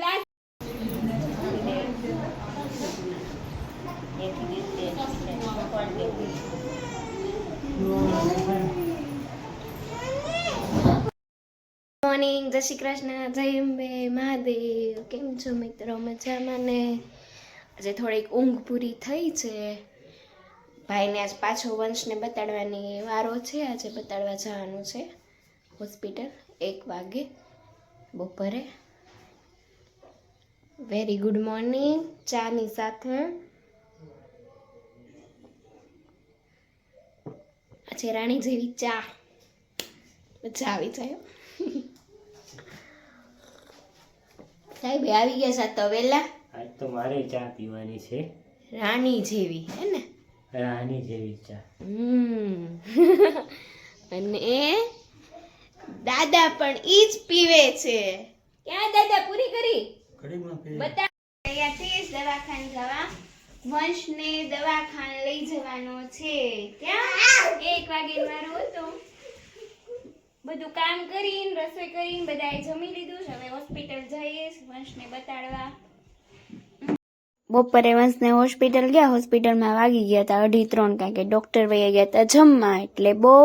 Morning, જય શ્રી કૃષ્ણ, જય અંબે, મહાદેવ. કેમ છો મિત્રો? મજામાં ને? આજે થોડીક ઊંઘ પૂરી થઈ છે. ભાઈને આજ પાછો વંશને બતાડવાની વારો છે. આજે બતાડવા જવાનું છે હોસ્પિટલ 1 વાગે બપોરે. Very good morning. ચાની સાથે આજે રાણી જેવી ચા, મજા આવી જાય. સાહેબ આવી ગયા સા તો વેલા. આજ તો મારે ચા પીવાની છે, રાણી જેવી, હે ને? રાણી જેવી ચા. અને દાદા પણ ઈ જ પીવે છે. ક્યાં દાદા પૂરી કરી? બતા તૈયાર થઈ દવાખાને જવા. વંશને દવાખાને લઈ જવાનો છે. ત્યાં 1 વાગે મારું હતું. બધું કામ કરીને, રસોઈ કરીને, બધાએ જમી લીધું છે. હવે હોસ્પિટલ જઈએ વંશને બતાડવા. બપોરે વંશને હોસ્પિટલ ગયા. હોસ્પિટલમાં વાગી ગયા હતા 2:30, કારણ કે ડોક્ટર વહી ગયા હતા જમવા. એટલે બહુ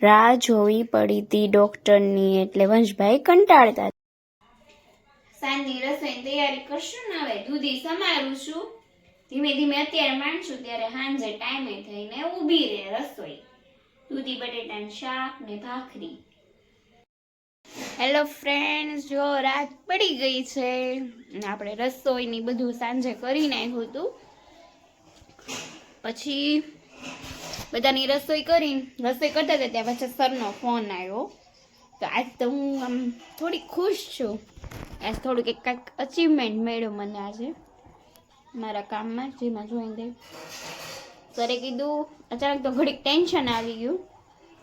રાહ જોવી પડી હતી ડોક્ટરની. એટલે વંશભાઈ કંટાળતા. સાંજની રસોઈની તૈયારી કરશું ને. હવે દૂધી સમારું છું. ધીમે ધીમે અત્યારે માંડશું ત્યારે સાંજે ટાઈમે થઈને ઊભી રહે રસોઈ. દૂધી બટેટાનું શાક ને ભાખરી. હેલો ફ્રેન્ડ્સ, જો રાત પડી ગઈ છે. આપણે રસોઈની બધું સાંજે કરી નાખ્યું હતું. પછી બધાની રસોઈ કરીને રસોઈ કરતા હતા ત્યાં પછી સરનો ફોન આવ્યો. તો આજ તો હું આમ થોડી ખુશ છું. આજ થોડુંક એક કાંઈક અચીવમેન્ટ મળ્યો મને આજે મારા કામમાં, જેમાં જોઈને દે. સરે કીધું, અચાનક તો ઘડીક ટેન્શન આવી ગયું.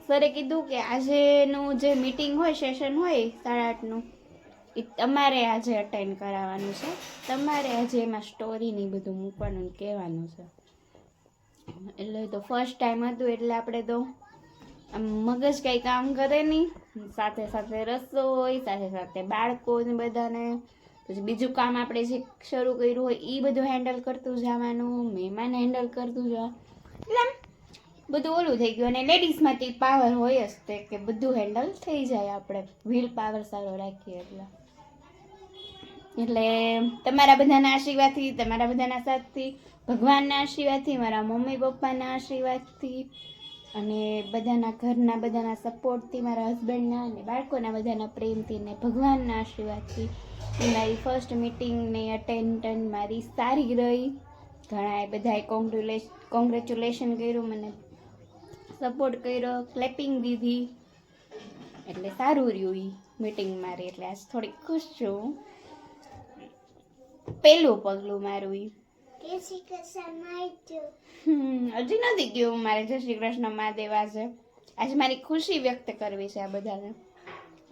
સરે કીધું કે આજેનું જે મીટિંગ હોય, સેશન હોય 8:30નું, એ તમારે આજે અટેન્ડ કરાવવાનું છે. તમારે આજે એમાં સ્ટોરીની બધું મૂકવાનું કહેવાનું છે. એટલે તો ફર્સ્ટ ટાઈમ હતું એટલે આપણે તો આમ મગજ કંઈ કામ કરે નહીં. સાથે સાથે રસોઈ, સાથે સાથે બાળકોને બધાને, પછી બીજું કામ આપણે જે શરૂ કર્યું હોય એ બધું હેન્ડલ કરતું જવાનું, મહેમાન હેન્ડલ કરતું જવાનું. એટલે આમ બધું ઓલું થઈ ગયું. અને લેડીઝમાંથી પાવર હોય જ તે કે બધું હેન્ડલ થઈ જાય. આપણે વ્હીલ પાવર સારો રાખીએ એટલે તમારા બધાના આશીર્વાદથી, તમારા બધાના સાથથી, ભગવાનના આશીર્વાદથી, મારા મમ્મી પપ્પાના આશીર્વાદથી અને બધાના ઘરના બધાના સપોર્ટથી, મારા હસબન્ડના અને બાળકોના બધાના પ્રેમથી ને ભગવાનના આશીર્વાદથી મારી ફર્સ્ટ મીટિંગની અટેન્ડન્સ મારી સારી રહી. ઘણાએ બધાએ કોંગ્રેચ્યુલેશન કર્યું, મને સપોર્ટ કર્યો, ક્લેપિંગ દીધી. એટલે સારું રહ્યું એ મીટિંગ મારી. એટલે આજ થોડીક ખુશ છું. પહેલું પગલું મારું એ. હજી નથી ગયું મારે જય શ્રી કૃષ્ણ મહાદેવ. આજે મારી ખુશી વ્યક્ત કરવી છે આ બધાને.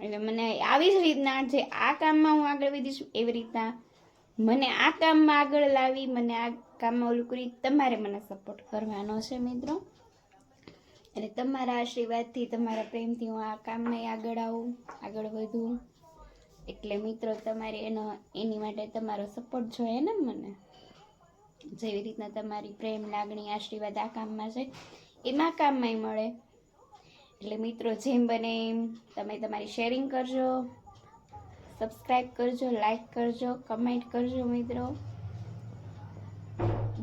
એટલે મને આવી જ રીતના જે આ કામમાં હું આગળ વધીશ એવી રીતના મને આ કામમાં આગળ લાવી, મને આ કામમાં ઓલું કરી તમારે મને સપોર્ટ કરવાનો છે મિત્રો. એટલે તમારા આશીર્વાદથી, તમારા પ્રેમથી હું આ કામમાં આગળ આવું, આગળ વધું. એટલે મિત્રો તમારે એની માટે તમારો સપોર્ટ જોઈએ ને મને. જેવી રીતના તમારી પ્રેમ, લાગણી, આશીર્વાદ આ કામમાં છે એમાં કામમાંય મળે. એટલે મિત્રો જેમ બને એમ તમે તમારી શેરિંગ કરજો, સબસ્ક્રાઈબ કરજો, લાઈક કરજો, કમેન્ટ કરજો મિત્રો.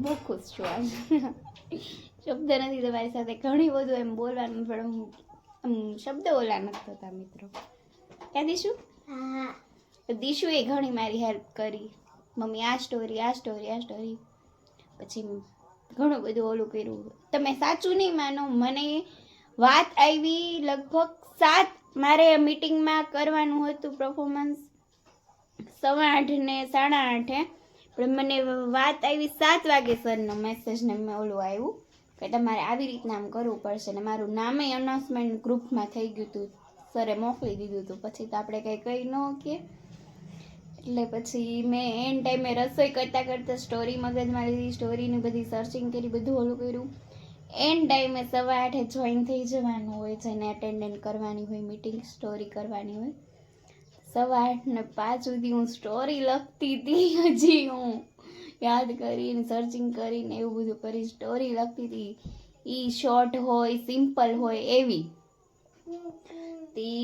બહુ ખુશ છું આજ. શબ્દ નથી તમારી સાથે ઘણી બધું એમ બોલવાનું, પણ શબ્દ ઓલા નથી થતા મિત્રો. ક્યાં દીશું? દીશુએ ઘણી મારી હેલ્પ કરી. મમ્મી આ સ્ટોરી પછી ઘણું બધું ઓલું કર્યું. તમે સાચું નહીં માનો, મને વાત આવી લગભગ 7, મારે મીટિંગમાં કરવાનું હતું પરફોર્મન્સ 8:15 ને 8:30, પણ મને વાત આવી 7 વાગે. સરનો મેસેજ ને મેં ઓલું આવ્યું કે તમારે આવી રીતના આમ કરવું પડશે. ને મારું નામે અનાઉન્સમેન્ટ ગ્રુપમાં થઈ ગયું હતું, સરે મોકલી દીધું હતું. પછી તો આપણે કંઈ કહી ન શકીએ. એટલે પછી મેં એન ટાઈમે રસોઈ કરતાં કરતાં સ્ટોરી મગજમાં લીધી, સ્ટોરીની બધી સર્ચિંગ કરી, બધું ઓલું કર્યું. એન ટાઈમે 8:15 જોઈન થઈ જવાનું હોય, જેને અટેન્ડન્ટ કરવાની હોય, મીટિંગ સ્ટોરી કરવાની હોય. 8:05 સુધી હું સ્ટોરી લખતી હતી. હજી હું યાદ કરીને સર્ચિંગ કરીને એવું બધું કરી સ્ટોરી લખતી હતી. ઈ શોર્ટ હોય સિમ્પલ હોય એવી. તી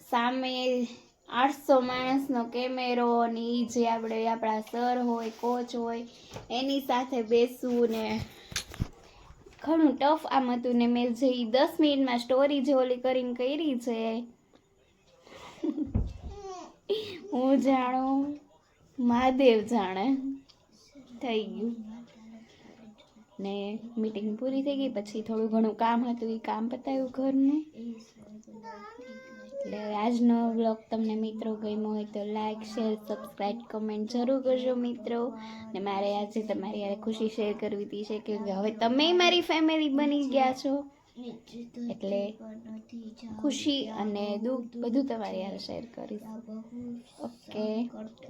સામે 800 માણસનો કેમેરો ને ઈ જે આપણા સર હોય કોચ હોય એની સાથે બેસવું ને ઘણું ટફ આમ હતું ને મેં જે 10 મિનિટમાં સ્ટોરી જે ઓલી કરીને કરી છે હું જાણું મહાદેવ જાણે થઈ ગયું. ને મીટિંગ પૂરી થઈ ગઈ પછી થોડું ઘણું કામ હતું એ કામ પતાવ્યું ઘરનું. એટલે આજનો વ્લોગ તમને મિત્રો ગમ્યો હોય તો લાઈક શેર સબસ્ક્રાઈબ કમેન્ટ જરૂર કરજો મિત્રો. ને મારે આજે તમારી યારે ખુશી શેર કરવી હતી છે કે હવે તમે મારી ફેમિલી બની ગયા છો એટલે ખુશી અને દુઃખ બધું તમારી યારે શેર કરીશ. ઓકે,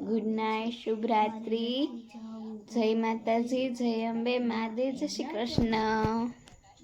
ગુડ નાઇટ, શુભરાત્રી, જય માતાજી, જય અંબે, મહાદેવ, જય શ્રી કૃષ્ણ.